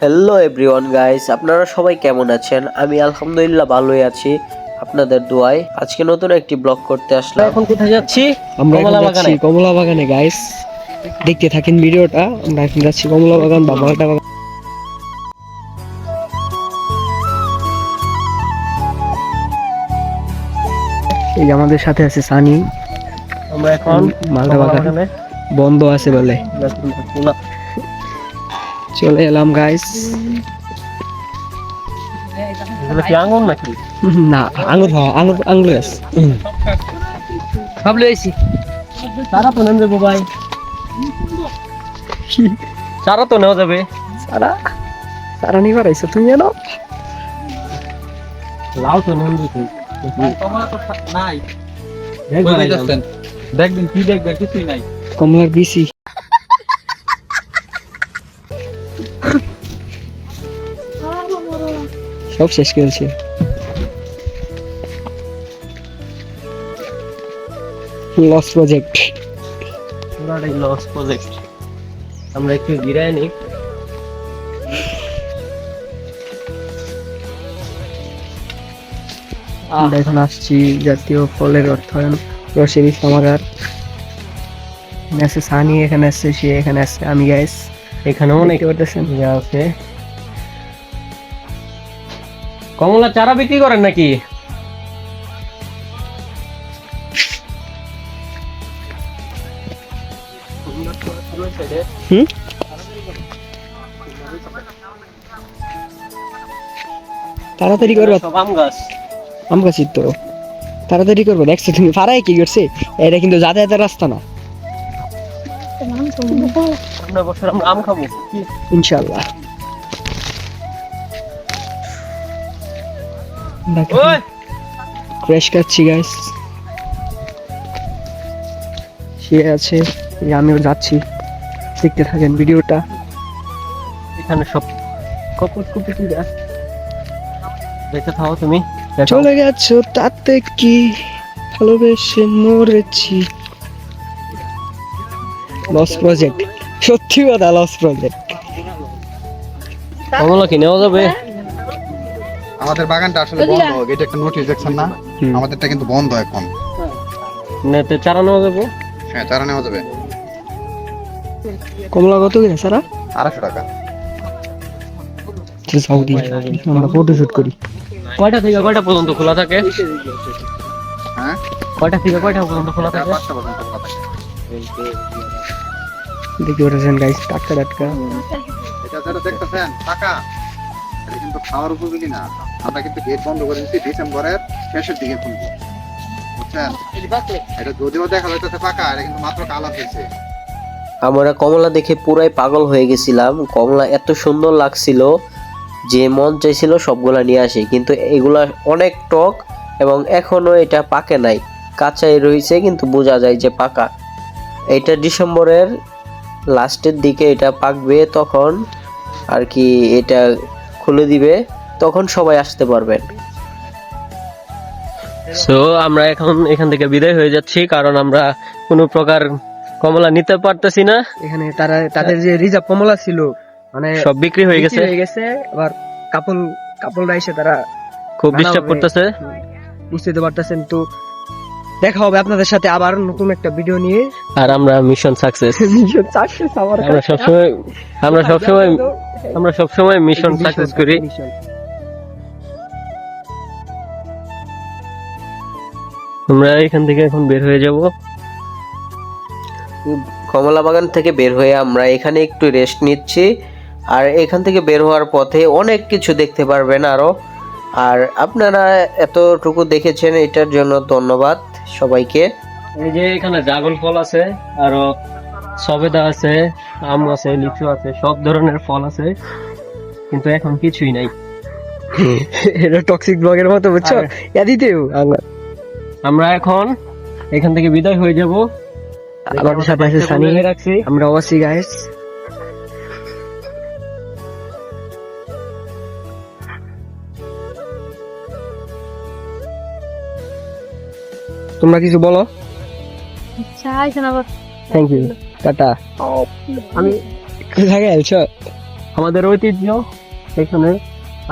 Hello everyone guys, আপনারা সবাই কেমন আছেন? আমি আলহামদুলিল্লাহ ভালোই আছি আপনাদের দোয়ায়। আজকে নতুন একটি ব্লগ করতে আসলাম। এখন কোথায় যাচ্ছি? আমরা এখন কমলা যাচ্ছি বাগানে। কমলা বাগানে গাইস, দেখতে থাকেন ভিডিওটা। আমরা এখন যাচ্ছি কমলা বাগান বা মালটা বাগান। এই যে আমাদের সাথে আছে সানি। আমরা এখন মালটা কমলা বাগান বাগানে বন্ধ আছে বলে চলে এলাম গাইস। এগুলো কি আঙুর নাকি? না, আঙুর হওয়া আঙুর আঙুর গাছ। সব লইছি। সারা তো নেন দেবো ভাই। সারা তো নেওয়া যাবে। সারা সারা নিবার আইছো তুমি জানো? লাউ তো নেন দিছি। কমলা তো নাই। দেখবেন কি দেখবেন কিছুই নাই। কমলার বিসি সব শেষ করেছে। Loss project. পুরাটাই লস প্রজেক্ট। আমরা একটু জিরায় নিই। আমরা এখন আসছি জাতীয় ফলের অর্থায়ন রসের ইসলামাগার। এখানে আছে সানি, এখানে আছে সে, এখানে আছে আমি গাইস। এখানে অনেক করতেছেন ইয়ে আছে। কমলা চারা বিক্রি করেন নাকি? তাড়াতাড়ি করবো, সব আম গাছ। আম গাছির তো তাড়াতাড়ি করবো। দেখছো তুমি ফারাই কি করছে? এটা কিন্তু যাতায়াতের রাস্তা না। সামনের বছর আমরা আম খাবো। ইনশাআল্লাহ। ওই ক্র্যাশ খাচ্ছি গাইস। সে আছে, এই আমিও যাচ্ছি। দেখতে থাকেন ভিডিওটা। এখানে সব কপট কপি গাছ। দেখতে থাও তুমি। দেখাও। চলে গেছো তাতে কি, ভালোবেসে মরেছি। লস প্রজেক্ট, সত্যি কথা লস প্রজেক্ট। কমলা কি নেওয়া যাবে? আমাদের বাগানটা আসলে বন্ধ, এটা একটা নোটিশ দেখছেন না? আমাদেরটা কিন্তু বন্ধ এখন। নেতে চারা নেওয়া যাবে? হ্যাঁ, চারা নেওয়া যাবে। কমলা কত করে সারা? 250 টাকা। সৌদি আমরা ফটো শুট করি। কয়টা থেকে কয়টা পর্যন্ত খোলা থাকে? হ্যাঁ, কয়টা থেকে কয়টা পর্যন্ত খোলা থাকে? 5টা পর্যন্ত খোলা থাকে। দেখতে পাচ্ছেন গাইস, টাটকা টাটকা। এটা যেটা দেখতেছেন টাকা, এটা কিন্তু খাওয়ার উপযোগী না। আমরা কিন্তু গেট বন্ধ করে দিচ্ছি ডিসেম্বরের শেষের দিকে খুলবো, বুঝছেন? এটা যদিও দেখা যাইতেছে পাকা, এটা কিন্তু মাত্র কালার হয়েছে। আমরা কমলা দেখে পুরাই পাগল হয়ে গেছিলাম। কমলা এত সুন্দর লাগছিল যে মন চাইছিল সবগুলা নিয়ে আসি, কিন্তু এগুলা অনেক টক এবং এখনো এটা পাকে নাই, কাঁচাই রয়েছে, কিন্তু বোঝা যায় যে পাকা। এটা ডিসেম্বরের লাস্টের দিকে এটা পাকবে, তখন আর কি এটা খুলে দিবে, তখন সবাই আসতে পারবেন। সো আমরা এখন এখান থেকে বিদায় হয়ে যাচ্ছি, কারণ আমরা কোনো প্রকার কমলা নিতে পারতেছি না। এখানে তারা তাদের যে রিজার্ভ কমলা ছিল মানে সব বিক্রি হয়ে গেছে। আবার কাপলরা এসে তারা খুব ডিস্টার্ব করতেছে। বুঝতে পারতেছেন। তো দেখা হবে আপনাদের সাথে আবার নতুন একটা ভিডিও নিয়ে। আর আমরা মিশন সাকসেস। আমরা সবসময় মিশন সাকসেস করি। আমরা এখান থেকে এখন বের হয়ে যাব। কমলা বাগান থেকে বের হয়ে আমরা এখানে একটু রেস্ট নিচ্ছি, আর এখান থেকে বের হওয়ার পথে অনেক কিছু দেখতে পারবেন আরো। আর আপনারা এতটুকু দেখেছেন, এটার জন্য ধন্যবাদ সবাইকে। এই যে এখানে ড্রাগন ফল আছে, আরো সবেদা আছে, আম আছে, লিচু আছে, সব ধরনের ফল আছে, কিন্তু এখন কিছুই নাই। এটা টক্সিক ব্লগের মতো, বুঝছো? এদিতেও আমরা এখন এখান থেকে বিদায় হয়ে যাব। আমাদের সাথে আছে সানি, রাখছি। আমরা ওয়াসি গাইস। তোমরা কিছু বলো। Thank you, tata. আমি কোথায় গেছো? আমাদের ঐতিহ্য এখানে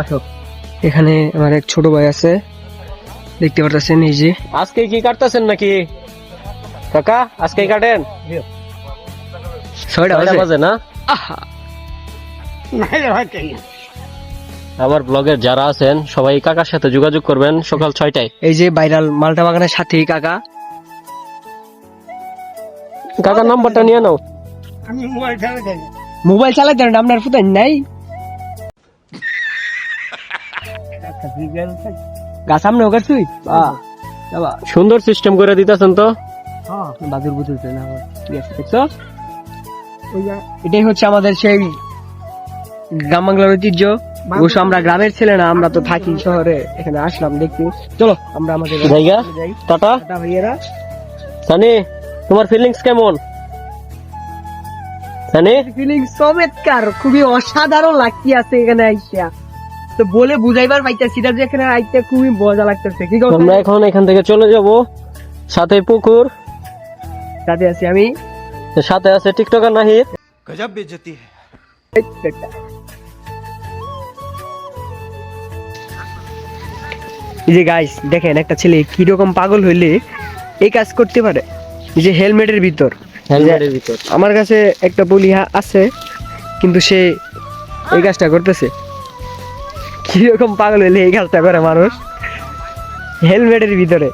আসো। এখানে আমার এক ছোট ভাই আছে, দেখতে পারতেছেন এই যে। আজকে কি কাটতেছেন নাকি কাকা? আজকে কাটেন? 6টা কয়টা বাজে না? আহা, আমার ব্লগের যারা আছেন সবাই কাকার সাথে যোগাযোগ করবেন সকাল 6টায়। এই যে ভাইরাল মালটা বাগানের সাথেই কাকা। কাকার নাম্বারটা নিয়ে নাও। মোবাইল চালাতে পারেন আপনার ফুটাই নাই? গাছ সামনে ওকার তুই সুন্দর সিস্টেম করে দিতেছেন তো। বাদুর বুঝতে না দেখছো, এটাই হচ্ছে আমাদের সেই গ্রাম বাংলার ঐতিহ্য। অবশ্য আমরা গ্রামের ছেলে না, আমরা তো থাকি শহরে, এখানে আসলাম দেখতে। চলো আমরা আমাদের জায়গা যাই। টাটা। টাটা ভাইয়েরা। সানি, তোমার ফিলিংস কেমন? সানি, ফিলিং চমৎকার, খুবই অসাধারণ লাগতে আছে এখানে আইসা, তো বলে বুঝাইবার পাইতেছি না যে এখানে আইতে খুবই মজা লাগতেছে। কি কথা, আমরা এখন এখান থেকে চলে যাব। সাথে পুকুর, সাথে আছি আমি। সাথে আছে টিকটকার নাহিদ। गजब बेइज्जती है। এই যে গাইস দেখেন, একটা ছেলে কিরকম পাগল হইলে এই কাজ করতে পারে। এই যে হেলমেটের ভিতর, হেলমেটের ভিতর আমার কাছে একটা বলি আছে, কিন্তু সে এই কাজটা করতেছে। কিরকম পাগল হইলে এই কাজটা করে মানুষ হেলমেটের ভিতরে,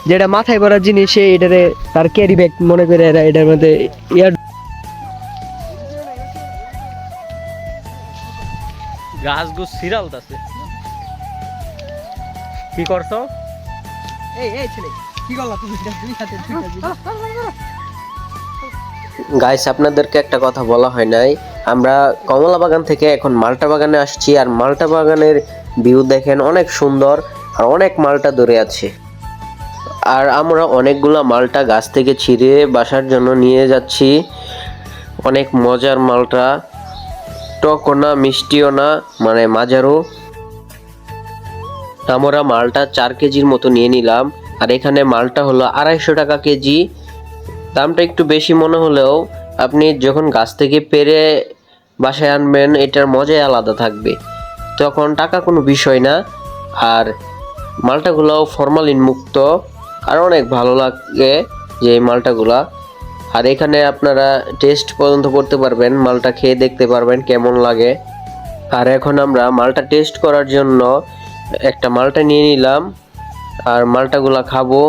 যেটা মাথায় পড়ার জিনিস, সে এটারে তার ক্যারি ব্যাগ মনে করে এরা এটার মধ্যে ইয়ার। গাছ গুছ সিরাল আছে। কি করছো? এই ছেলে কি করলা তুমি? গাইস, আপনাদেরকে একটা কথা বলা হয় নাই, আমরা কমলা বাগান থেকে এখন মালটা বাগানে আসছি। আর মালটা বাগানের ভিউ দেখেন, অনেক সুন্দর আর অনেক মালটা ধরে আছে। আর আমরা অনেকগুলা মালটা গাছ থেকে ছিঁড়ে বাসার জন্য নিয়ে যাচ্ছি। অনেক মজার মালটা, টকও না মিষ্টিও না, মানে মাঝারও। আমরা মালটা 4 কেজির মতো নিয়ে নিলাম। আর এখানে মালটা হলো 250 টাকা কেজি। দামটা একটু বেশি মনে হলেও আপনি যখন গাছ থেকে পেড়ে বাসায় আনবেন, এটার মজাই আলাদা থাকবে, তখন টাকা কোনো বিষয় না। আর মালটাগুলোও ফরমালিন মুক্ত, আর অনেক ভালো লাগে যে এই মালটাগুলা। আর এখানে আপনারা টেস্ট পর্যন্ত করতে পারবেন, মালটা খেয়ে দেখতে পারবেন কেমন লাগে। আর এখন আমরা মালটা টেস্ট করার জন্য একটা মালটা নিয়ে নিলাম, আর মালটাগুলা খাবো,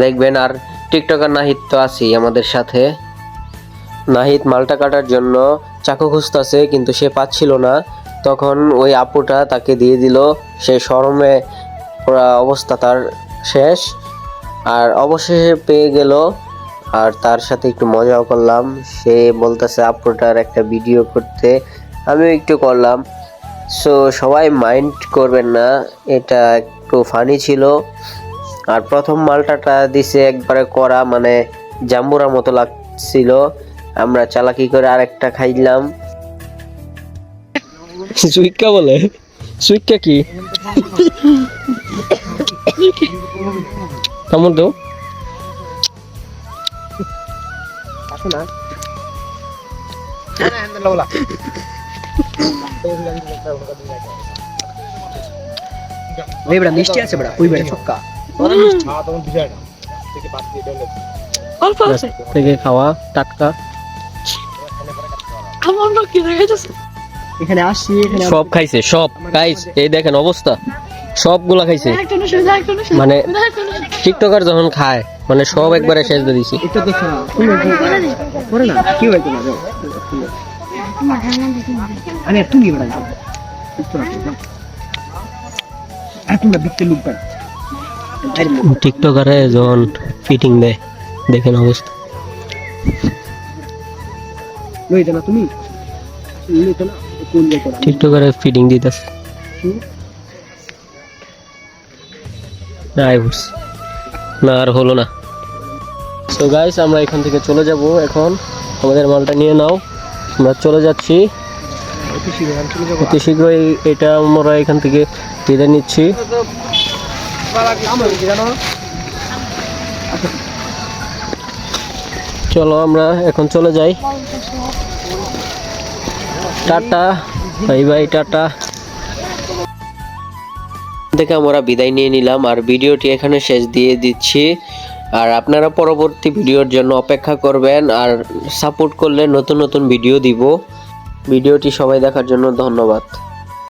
দেখবেন। আর টিকটকার নাহিদ তো আছেই আমাদের সাথে। নাহিদ মালটা কাটার জন্য চাকু খুঁজতেছে, কিন্তু সে পাচ্ছিল না। তখন ওই আপুটা তাকে দিয়ে দিল, সে শরমে পুরা অবস্থা তার শেষ। আর অবশেষে পেয়ে গেল, আর তার সাথে একটু মজাও করলাম। সে বলতেছে আপুটার একটা ভিডিও করতে, আমিও একটু করলাম। সো সবাই মাইন্ড করবেন না, এটা একটু ফানি ছিল। আর প্রথম মালটাটা দিছে একবারে করা, মানে জাম্বুরার মতো লাগছিল। আমরা চালাকি করে আরেকটা খাইলাম। সুইক্কা বলে? সুইক্কা কি? কেমন তো? মিষ্টি আছে বড়া, ওই বড়া ছক্কা অল্প আছে থেকে খাওয়া টাটকা। এখানে আসছি, এখানে সব খাইছে, সব গাইস, এই দেখেন অবস্থা, সবগুলা খাইছে। মানে টিকটকার যখন খায়, মানে সব একবারে শেষ দিয়ে দিছি। এটা দেখো করে না কি হয় তোমার? আরে তুমি বড়া তুমি বিকতে লুক পাই। টিকটকারে যখন ফিটিং দেয়, দেখেন অবস্থা। লইতে না তুমি, লইতে না কোন জায়গা টিকটকারে ফিটিং দিতেছে। না আর হলো না। তো গাইস, আমরা এখান থেকে চলে যাব এখন। আমাদের মালটা নিয়ে নাও, আমরা চলে যাচ্ছি অতি শীঘ্রই। এটা আমরা এখান থেকে বিদায় নিচ্ছি। চলো আমরা এখন চলে যাই। Tata, bye bye, tata. থেকে আমরা বিদায় নিয়ে নিলাম আর ভিডিওটি এখানে শেষ দিয়ে দিচ্ছি। আর আপনারা পরবর্তী ভিডিওর জন্য অপেক্ষা করবেন আর সাপোর্ট করলে নতুন নতুন ভিডিও দিব। ভিডিওটি সবাই দেখার জন্য ধন্যবাদ।